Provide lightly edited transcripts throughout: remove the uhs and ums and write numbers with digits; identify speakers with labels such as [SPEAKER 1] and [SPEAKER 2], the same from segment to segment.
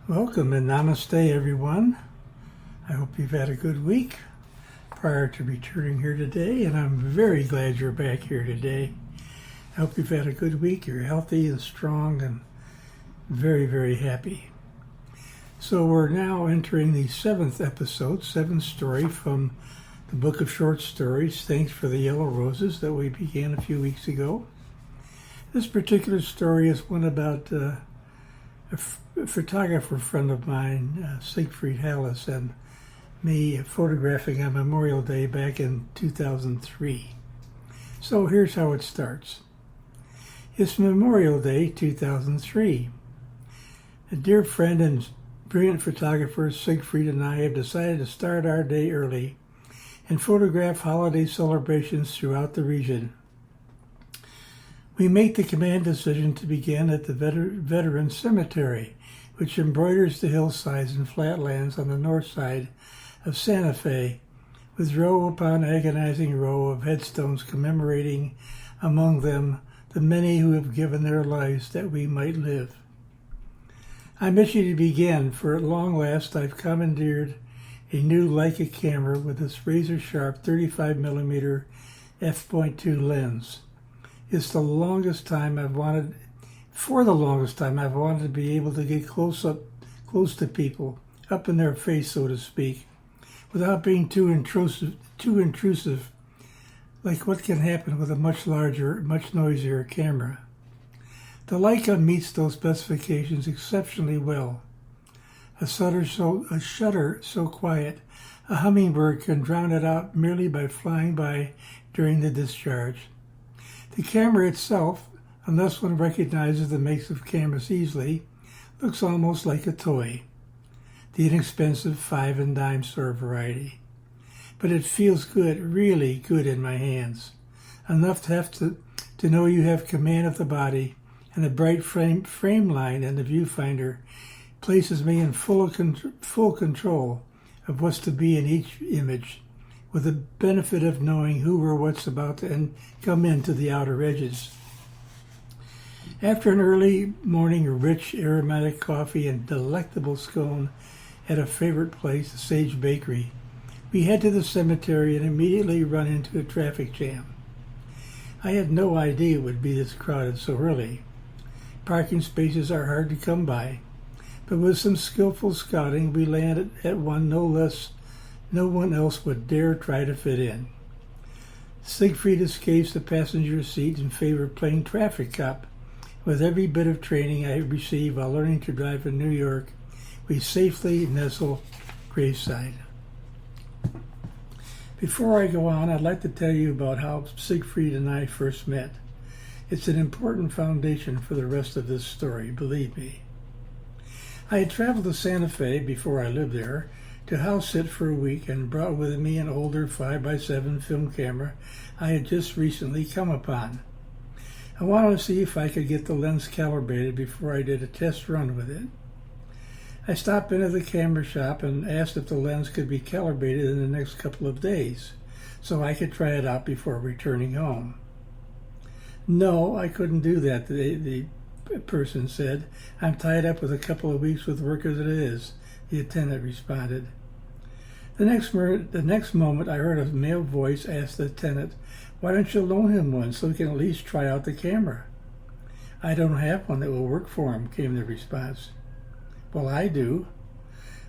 [SPEAKER 1] Welcome and namaste, everyone. I hope you've had a good week prior to returning here today, and I'm very glad you're back here today. I hope you've had a good week. You're healthy and strong and very, very happy. So we're now entering the seventh story from the book of short stories, Thanks for the Yellow Roses, that we began a few weeks ago. This particular story is one about a photographer friend of mine, Siegfried and me photographing on Memorial Day back in 2003. So here's how it starts. It's Memorial Day 2003. A dear friend and brilliant photographer Siegfried and I have decided to start our day early and photograph holiday celebrations throughout the region. We make the command decision to begin at the Veteran Cemetery, which embroiders the hillsides and flatlands on the north side of Santa Fe, with row upon agonizing row of headstones commemorating, among them, the many who have given their lives that we might live. I miss you to begin, for at long last I've commandeered a new Leica camera with its razor-sharp 35mm f.2 lens. It's the longest time I've wanted to be able to get close to people, up in their face, so to speak, without being too intrusive, like what can happen with a much larger, much noisier camera. The Leica meets those specifications exceptionally well. A shutter so quiet, a hummingbird can drown it out merely by flying by during the discharge. The camera itself, unless one recognizes the makes of cameras easily, looks almost like a toy, the inexpensive 5 and dime store variety. But it feels good, really good in my hands, enough to have to know you have command of the body, and the bright frame line and the viewfinder places me in full control of what's to be in each image, with the benefit of knowing who or what's about to come into the outer edges. After an early morning of rich, aromatic coffee and delectable scone at a favorite place, the Sage Bakery, we head to the cemetery and immediately run into a traffic jam. I had no idea it would be this crowded so early. Parking spaces are hard to come by, but with some skillful scouting, we landed at one no one else would dare try to fit in. Siegfried escapes the passenger seat in favor of playing traffic cop. With every bit of training I received while learning to drive in New York, we safely nestle graveside. Before I go on, I'd like to tell you about how Siegfried and I first met. It's an important foundation for the rest of this story, believe me. I had traveled to Santa Fe before I lived there to house sit for a week and brought with me an older 5x7 film camera I had just recently come upon. I wanted to see if I could get the lens calibrated before I did a test run with it. I stopped into the camera shop and asked if the lens could be calibrated in the next couple of days so I could try it out before returning home. No, I couldn't do that, the person said. I'm tied up with a couple of weeks with work as it is, the attendant responded. The next moment, I heard a male voice ask the attendant, "Why don't you loan him one so he can at least try out the camera?" "I don't have one that will work for him," came the response. "Well, I do."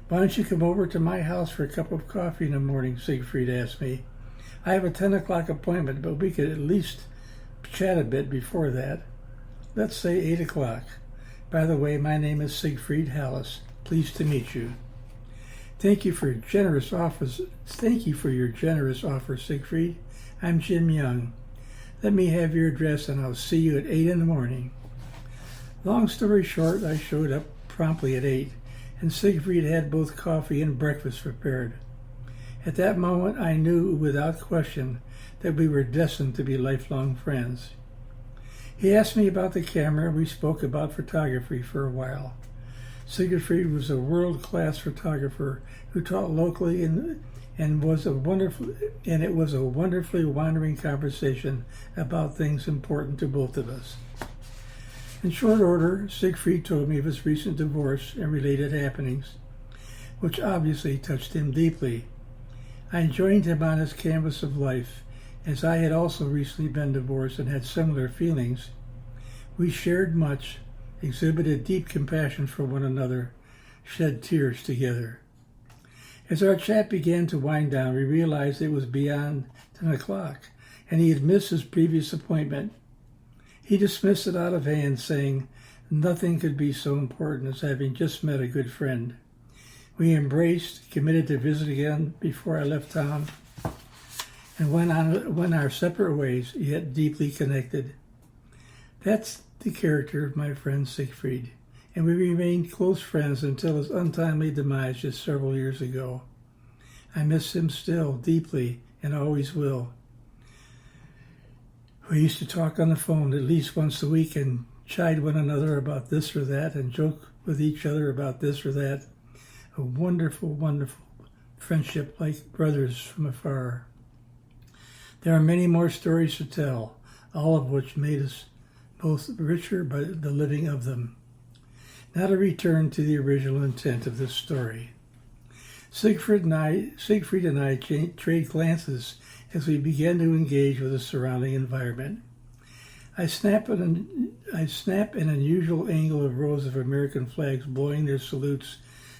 [SPEAKER 1] "Why don't you come over to my house for a cup of coffee in the morning?" Siegfried asked me. "I have a 10 o'clock appointment, but we could at least chat a bit before that. Let's say 8 o'clock. By the way, my name is Siegfried Hallis. Pleased to meet you." Thank you for your generous offer, Siegfried. I'm Jim Young. Let me have your address and I'll see you at 8 in the morning. Long story short, I showed up promptly at 8, and Siegfried had both coffee and breakfast prepared. At that moment, I knew without question that we were destined to be lifelong friends. He asked me about the camera, and we spoke about photography for a while. Siegfried was a world-class photographer who taught locally and it was a wonderfully wandering conversation about things important to both of us. In short order, Siegfried told me of his recent divorce and related happenings, which obviously touched him deeply. I joined him on his canvas of life, as I had also recently been divorced and had similar feelings. We shared much, exhibited deep compassion for one another, shed tears together. As our chat began to wind down, we realized it was beyond 10 o'clock, and he had missed his previous appointment. He dismissed it out of hand, saying nothing could be so important as having just met a good friend. We embraced, committed to visit again before I left town, and went our separate ways, yet deeply connected. That's the character of my friend Siegfried, and we remained close friends until his untimely demise just several years ago. I miss him still deeply and always will. We used to talk on the phone at least once a week and chide one another about this or that and joke with each other about this or that. A wonderful, wonderful friendship like brothers from afar. There are many more stories to tell, all of which made us both richer by the living of them. Now to return to the original intent of this story. Siegfried and I trade glances as we began to engage with the surrounding environment. I snap an unusual angle of rows of American flags blowing their salutes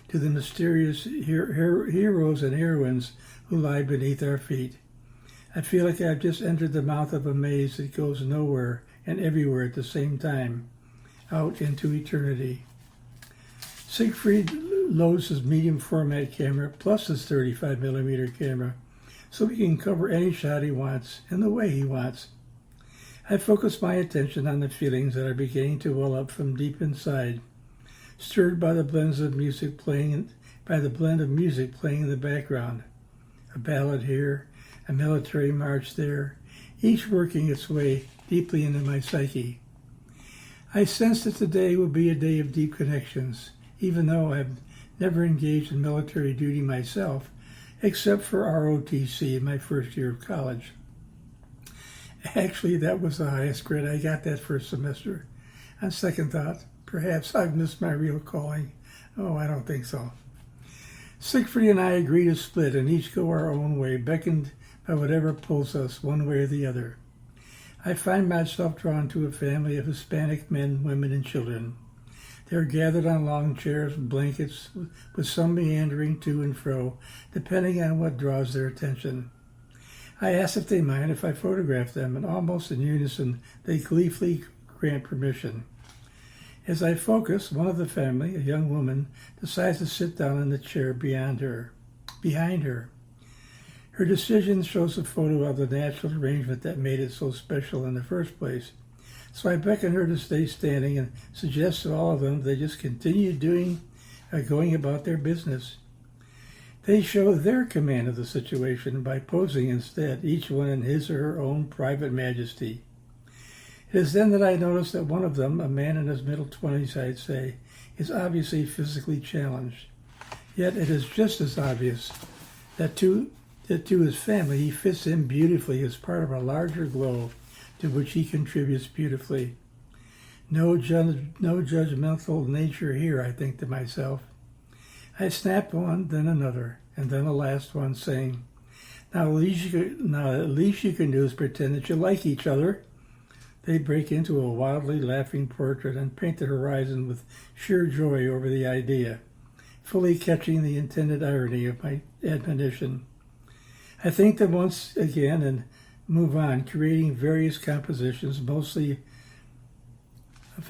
[SPEAKER 1] to the mysterious heroes and heroines who lie beneath our feet. I feel like I've just entered the mouth of a maze that goes nowhere and everywhere at the same time, out into eternity. Siegfried loads his medium format camera plus his 35mm camera so he can cover any shot he wants in the way he wants. I focus my attention on the feelings that are beginning to well up from deep inside, stirred by the blend of music playing in the background. A ballad here, a military march there, each working its way deeply into my psyche. I sense that today will be a day of deep connections, even though I've never engaged in military duty myself, except for ROTC in my first year of college. Actually, that was the highest grade I got that first semester. On second thought, perhaps I've missed my real calling. Oh, I don't think so. Siegfried and I agree to split and each go our own way, beckoned by whatever pulls us one way or the other. I find myself drawn to a family of Hispanic men, women, and children. They are gathered on long chairs with blankets, with some meandering to and fro, depending on what draws their attention. I ask if they mind if I photograph them, and almost in unison, they gleefully grant permission. As I focus, one of the family, a young woman, decides to sit down in the chair behind her. Her decision shows a photo of the natural arrangement that made it so special in the first place. So I beckon her to stay standing and suggest to all of them they just continue going about their business. They show their command of the situation by posing instead, each one in his or her own private majesty. It is then that I notice that one of them, a man in his middle 20s, I'd say, is obviously physically challenged. Yet it is just as obvious that to his family he fits in beautifully as part of a larger globe to which he contributes beautifully. No judgmental nature here, I think to myself. I snap one, then another, and then a last one, saying, Now at least you can do is pretend that you like each other. They break into a wildly laughing portrait and paint the horizon with sheer joy over the idea, fully catching the intended irony of my admonition. I think them once again and move on, creating various compositions, mostly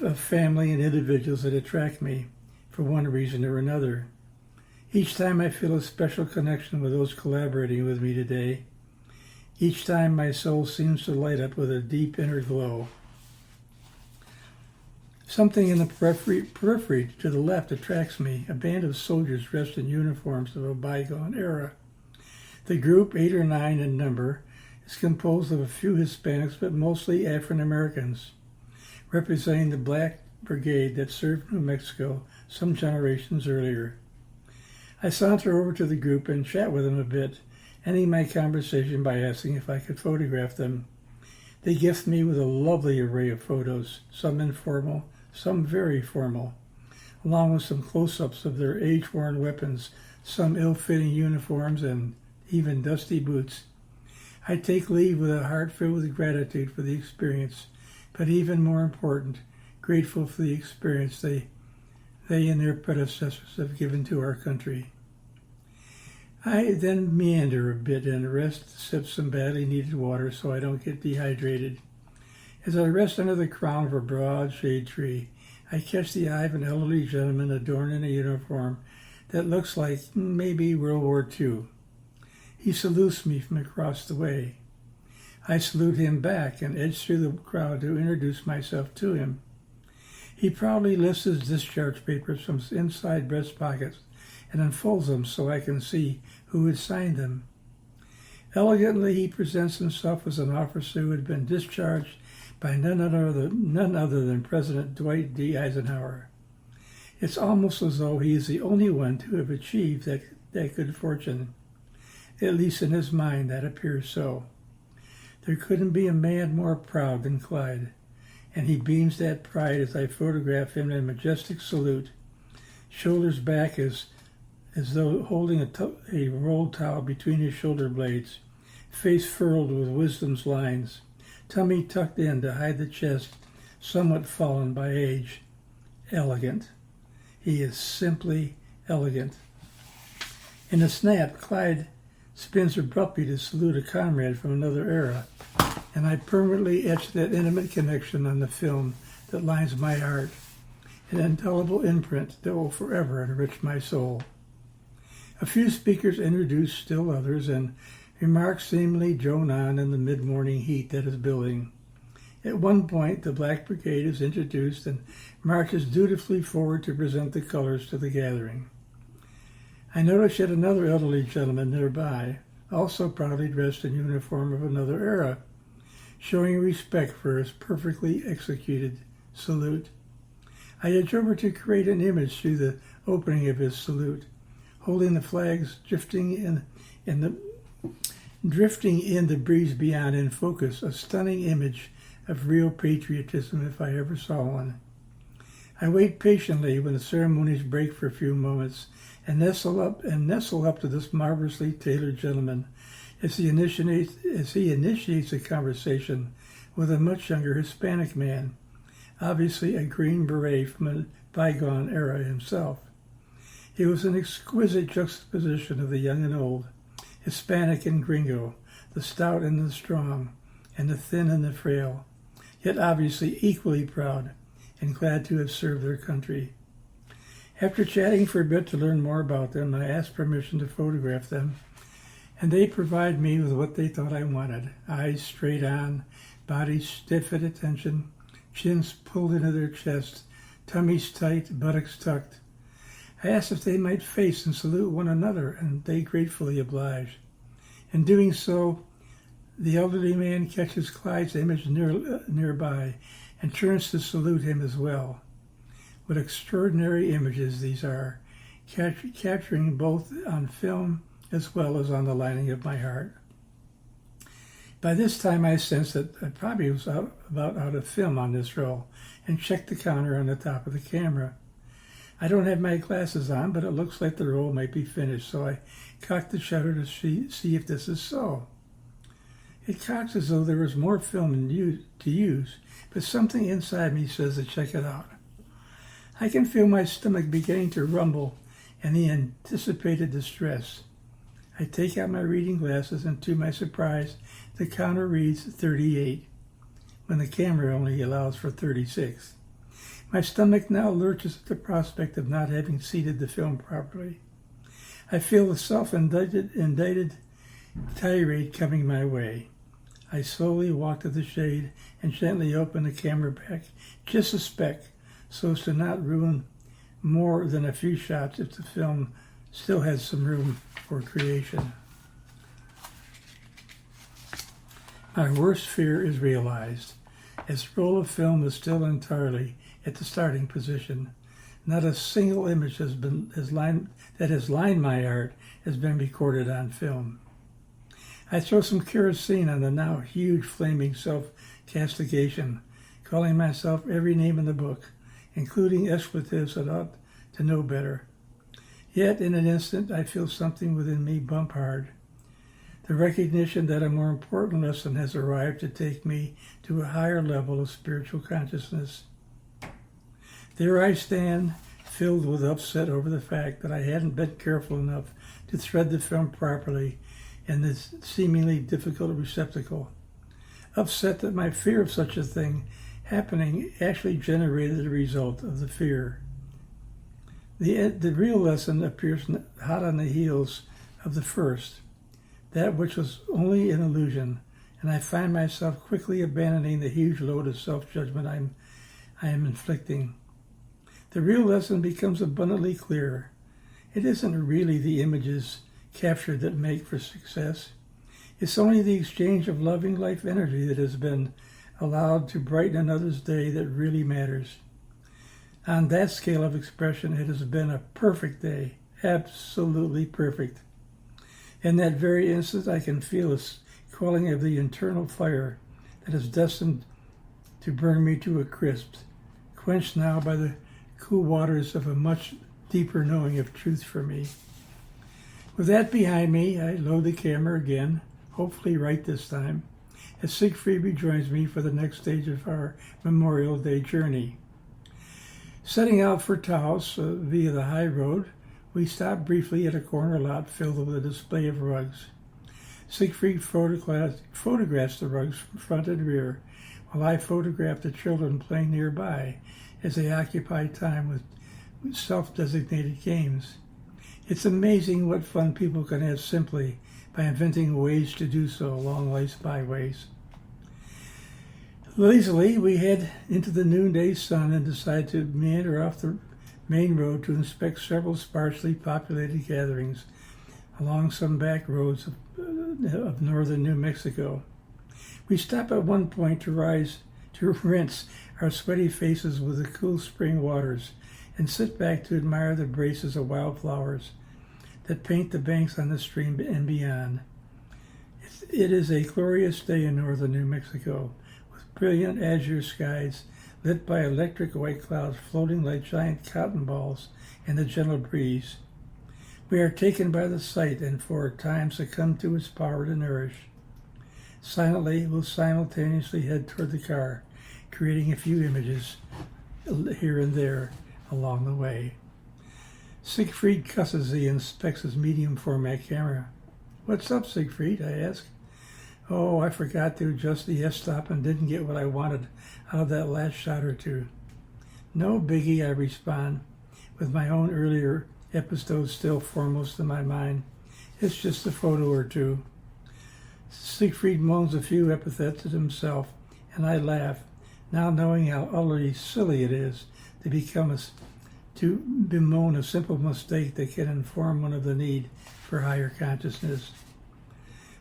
[SPEAKER 1] of family and individuals that attract me for one reason or another. Each time I feel a special connection with those collaborating with me today. Each time my soul seems to light up with a deep inner glow. Something in the periphery to the left attracts me, a band of soldiers dressed in uniforms of a bygone era. The group, 8 or 9 in number, is composed of a few Hispanics, but mostly African Americans, representing the Black Brigade that served New Mexico some generations earlier. I saunter over to the group and chat with them a bit, ending my conversation by asking if I could photograph them. They gift me with a lovely array of photos, some informal, some very formal, along with some close-ups of their age-worn weapons, some ill-fitting uniforms, and even dusty boots. I take leave with a heart filled with gratitude for the experience, but even more important, grateful for the experience they and their predecessors have given to our country. I then meander a bit and rest to sip some badly needed water so I don't get dehydrated. As I rest under the crown of a broad shade tree, I catch the eye of an elderly gentleman adorned in a uniform that looks like maybe World War II. He salutes me from across the way. I salute him back and edge through the crowd to introduce myself to him. He proudly lifts his discharge papers from his inside breast pockets and unfolds them so I can see who had signed them. Elegantly, he presents himself as an officer who had been discharged by none other than President Dwight D. Eisenhower. It's almost as though he is the only one to have achieved that good fortune. At least in his mind, that appears so. There couldn't be a man more proud than Clyde, and he beams that pride as I photograph him in a majestic salute, shoulders back as though holding a rolled towel between his shoulder blades, face furrowed with wisdom's lines, tummy tucked in to hide the chest somewhat fallen by age. Elegant. He is simply elegant. In a snap, Clyde spins abruptly to salute a comrade from another era, and I permanently etch that intimate connection on the film that lines my heart, an indelible imprint that will forever enrich my soul. A few speakers introduce still others, and remarks seemingly drone on in the mid-morning heat that is building. At one point, the Black Brigade is introduced and marches dutifully forward to present the colors to the gathering. I notice yet another elderly gentleman nearby, also proudly dressed in uniform of another era, showing respect for his perfectly executed salute. I edge over to create an image through the opening of his salute, holding the flags drifting in the breeze beyond in focus, a stunning image of real patriotism if I ever saw one. I wait patiently when the ceremonies break for a few moments and nestle up to this marvelously tailored gentleman as he initiates a conversation with a much younger Hispanic man, obviously a Green Beret from a bygone era himself. It was an exquisite juxtaposition of the young and old, Hispanic and gringo, the stout and the strong, and the thin and the frail, yet obviously equally proud and glad to have served their country. After chatting for a bit to learn more about them, I asked permission to photograph them, and they provide me with what they thought I wanted: eyes straight on, bodies stiff at attention, chins pulled into their chests, tummies tight, buttocks tucked. I asked if they might face and salute one another, and they gratefully obliged. In doing so, the elderly man catches Clyde's image nearby and turns to salute him as well. What extraordinary images these are, capturing both on film as well as on the lining of my heart. By this time, I sensed that I probably was about out of film on this roll and checked the counter on the top of the camera. I don't have my glasses on, but it looks like the roll might be finished, so I cocked the shutter to see if this is so. It cocks as though there was more film to use, but something inside me says to check it out. I can feel my stomach beginning to rumble and the anticipated distress. I take out my reading glasses, and to my surprise, the counter reads 38, when the camera only allows for 36. My stomach now lurches at the prospect of not having seated the film properly. I feel the self-indicted tirade coming my way. I slowly walk to the shade and gently open the camera back just a speck, so as to not ruin more than a few shots if the film still has some room for creation. My worst fear is realized, as the roll of film is still entirely at the starting position. Not a single image that has lined my heart has been recorded on film. I throw some kerosene on the now huge flaming self-castigation, calling myself every name in the book, including expletives that ought to know better. Yet, in an instant, I feel something within me bump hard. The recognition that a more important lesson has arrived to take me to a higher level of spiritual consciousness. There I stand, filled with upset over the fact that I hadn't been careful enough to thread the film properly in this seemingly difficult receptacle. Upset that my fear of such a thing happening actually generated the result of the fear. The real lesson appears hot on the heels of the first, that which was only an illusion, and I find myself quickly abandoning the huge load of self-judgment I am inflicting. The real lesson becomes abundantly clear. It isn't really the images captured that make for success. It's only the exchange of loving life energy that has been allowed to brighten another's day that really matters. On that scale of expression, it has been a perfect day, absolutely perfect. In that very instant, I can feel a quelling of the internal fire that is destined to burn me to a crisp, quenched now by the cool waters of a much deeper knowing of truth for me. With that behind me, I load the camera again, hopefully right this time, as Siegfried rejoins me for the next stage of our Memorial Day journey. Setting out for Taos via the high road, we stopped briefly at a corner lot filled with a display of rugs. Siegfried photographs the rugs from front and rear, while I photograph the children playing nearby as they occupy time with self-designated games. It's amazing what fun people can have simply by inventing ways to do so along life's byways. Lazily, we head into the noonday sun and decide to meander off the main road to inspect several sparsely populated gatherings along some back roads of northern New Mexico. We stop at one point to rinse our sweaty faces with the cool spring waters and sit back to admire the braces of wildflowers that paint the banks on the stream and beyond. It is a glorious day in northern New Mexico, with brilliant azure skies lit by electric white clouds floating like giant cotton balls in the gentle breeze. We are taken by the sight and for a time succumb to its power to nourish. Silently, we'll simultaneously head toward the car, creating a few images here and there along the way. Siegfried cusses as he inspects his medium format camera. "What's up, Siegfried?" I ask. "Oh, I forgot to adjust the f-stop and didn't get what I wanted out of that last shot or two." "No biggie," I respond, with my own earlier episodes still foremost in my mind. "It's just a photo or two." Siegfried moans a few epithets at himself, and I laugh, now knowing how utterly silly it is to bemoan a simple mistake that can inform one of the need for higher consciousness.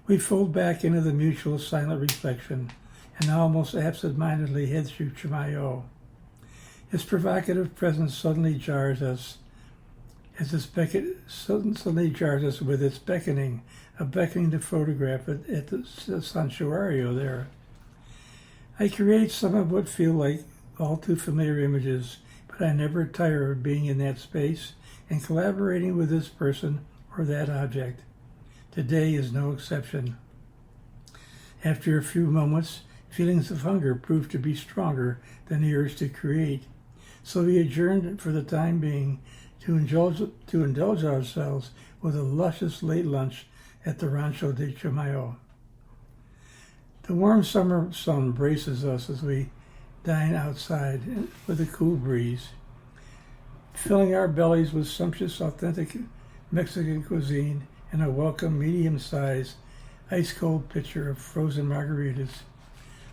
[SPEAKER 1] We fold back into the mutual silent reflection and almost absent-mindedly head through Chimayo. His provocative presence suddenly jars us with its beckoning to photograph it at the sanctuario there. I create some of what feel like all too familiar images, but I never tire of being in that space and collaborating with this person or that object. Today is no exception. After a few moments, feelings of hunger proved to be stronger than the urge to create, so we adjourned for the time being to indulge ourselves with a luscious late lunch at the Rancho de Chimayo. The warm summer sun braces us as we dine outside with a cool breeze, filling our bellies with sumptuous, authentic Mexican cuisine and a welcome medium-sized, ice-cold pitcher of frozen margaritas.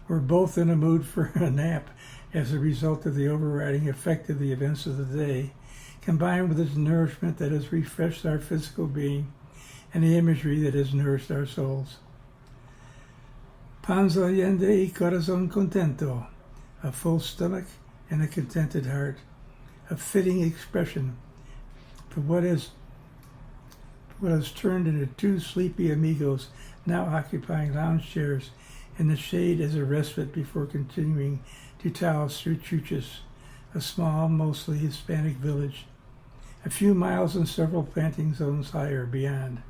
[SPEAKER 1] We're both in a mood for a nap as a result of the overriding effect of the events of the day, combined with the nourishment that has refreshed our physical being and the imagery that has nourished our souls. Panza allende y corazón contento, a full stomach and a contented heart, a fitting expression for what has turned into two sleepy amigos now occupying lounge chairs in the shade as a respite before continuing to Taos through Chuchas, a small, mostly Hispanic village, a few miles and several planting zones higher beyond.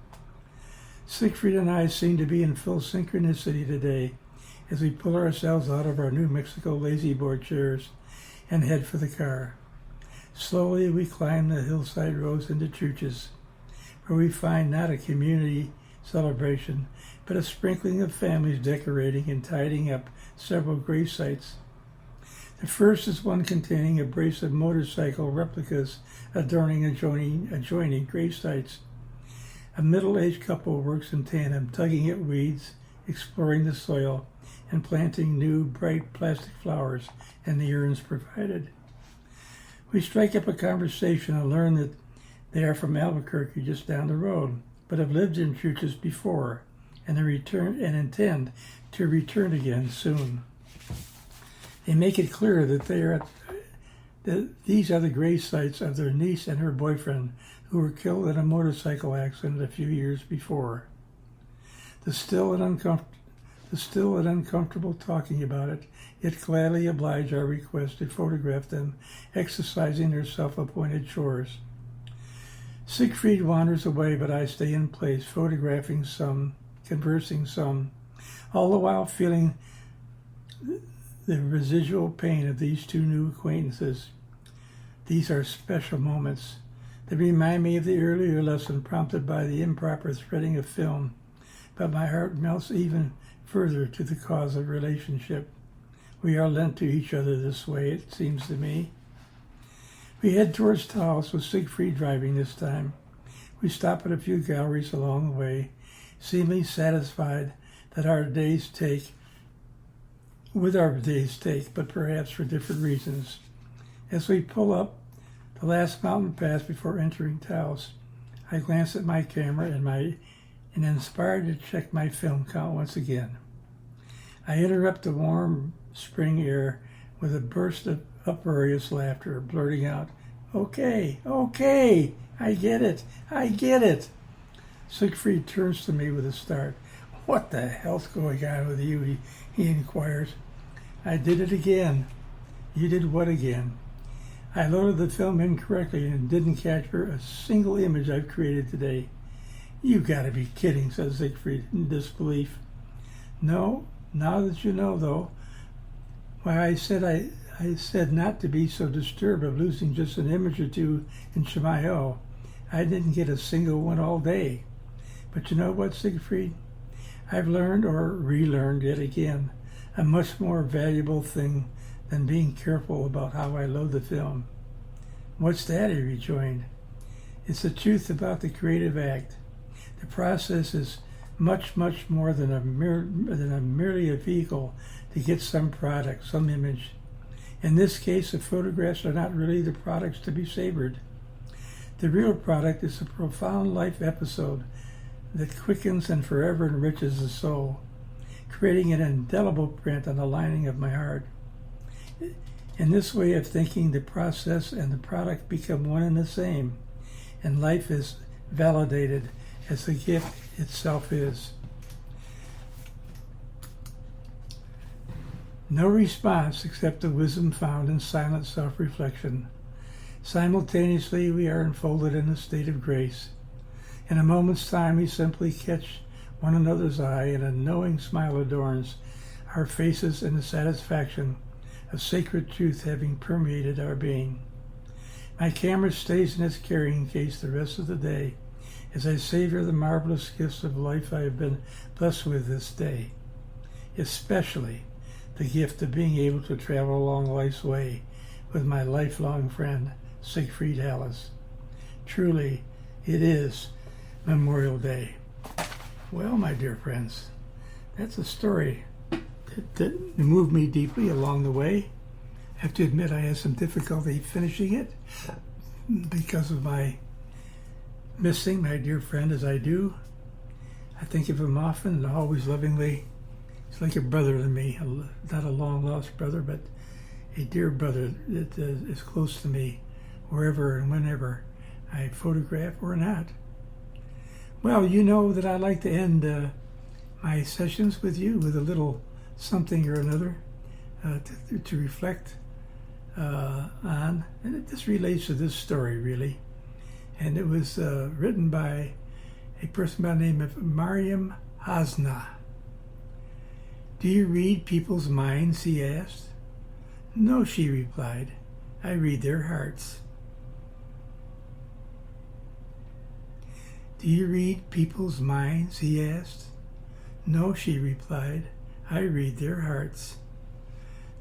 [SPEAKER 1] Siegfried and I seem to be in full synchronicity today as we pull ourselves out of our New Mexico lazy-boy chairs and head for the car. Slowly we climb the hillside roads into churches, where we find not a community celebration, but a sprinkling of families decorating and tidying up several grave sites. The first is one containing a brace of motorcycle replicas adorning adjoining grave sites. A middle-aged couple works in tandem, tugging at weeds, exploring the soil, and planting new, bright plastic flowers in the urns provided. We strike up a conversation and learn that they are from Albuquerque, just down the road, but have lived in churches before and intend to return again soon. They make it clear that these are the grave sites of their niece and her boyfriend, who were killed in a motorcycle accident a few years before. The still and uncomfortable talking about it, yet gladly oblige our request to photograph them exercising their self-appointed chores. Siegfried wanders away, but I stay in place, photographing some, conversing some, all the while feeling the residual pain of these two new acquaintances. These are special moments. They remind me of the earlier lesson prompted by the improper threading of film, but my heart melts even further to the cause of relationship. We are lent to each other this way, it seems to me. We head towards Taos with Siegfried driving this time. We stop at a few galleries along the way, seemingly satisfied with our day's take, but perhaps for different reasons. As we pull up the last mountain pass before entering Taos, I glance at my camera and inspired to check my film count once again. I interrupt the warm spring air with a burst of uproarious laughter, blurting out, okay, I get it. Siegfried turns to me with a start. What the hell's going on with you? He inquires. I did it again. You did what again? I loaded the film incorrectly and didn't capture a single image I've created today. You gotta be kidding, says Siegfried in disbelief. No, now that you know, though, why I said not to be so disturbed of losing just an image or two in Chimayo. I didn't get a single one all day. But you know what, Siegfried? I've learned, or relearned yet again, a much more valuable thing than being careful about how I load the film. What's that? He rejoined. It's the truth about the creative act. The process is much, much more than merely a vehicle to get some product, some image. In this case, the photographs are not really the products to be savored. The real product is a profound life episode that quickens and forever enriches the soul, creating an indelible print on the lining of my heart. In this way of thinking, the process and the product become one and the same, and life is validated as the gift itself is. No response except the wisdom found in silent self-reflection. Simultaneously, we are enfolded in a state of grace. In a moment's time, we simply catch one another's eye, and a knowing smile adorns our faces in the satisfaction of sacred truth having permeated our being. My camera stays in its carrying case the rest of the day as I savor the marvelous gifts of life I have been blessed with this day, especially the gift of being able to travel along life's way with my lifelong friend, Siegfried Hallis. Truly, it is Memorial Day. Well, my dear friends, that's a story that moved me deeply along the way. I have to admit I had some difficulty finishing it because of my missing my dear friend as I do. I think of him often and always lovingly. He's like a brother to me, not a long-lost brother, but a dear brother that is close to me wherever and whenever I photograph or not. Well, you know that I like to end my sessions with you with a little something or another to reflect on, and this relates to this story really. And it was written by a person by the name of Mariam Hasna. "Do you read people's minds?" he asked. "No," she replied. "I read their hearts." "Do you read people's minds?" he asked. "No," she replied. "I read their hearts."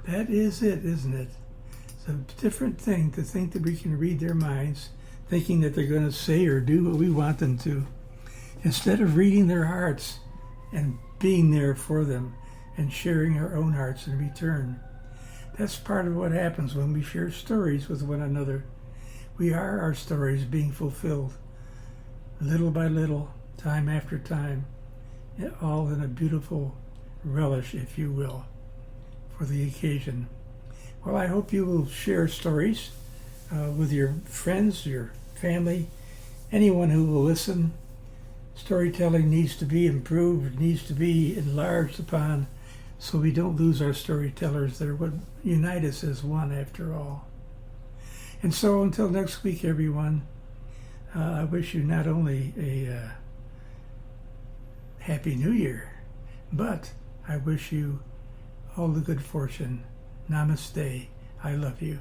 [SPEAKER 1] That is it, isn't it? It's a different thing to think that we can read their minds, thinking that they're going to say or do what we want them to, instead of reading their hearts and being there for them and sharing our own hearts in return. That's part of what happens when we share stories with one another. We are our stories being fulfilled, little by little, time after time, all in a beautiful relish, if you will, for the occasion. Well, I hope you will share stories with your friends, your family, anyone who will listen. Storytelling needs to be improved, needs to be enlarged upon, so we don't lose our storytellers. They're what unite us as one, after all. And so until next week, everyone, I wish you not only a Happy New Year, but I wish you all the good fortune. Namaste. I love you.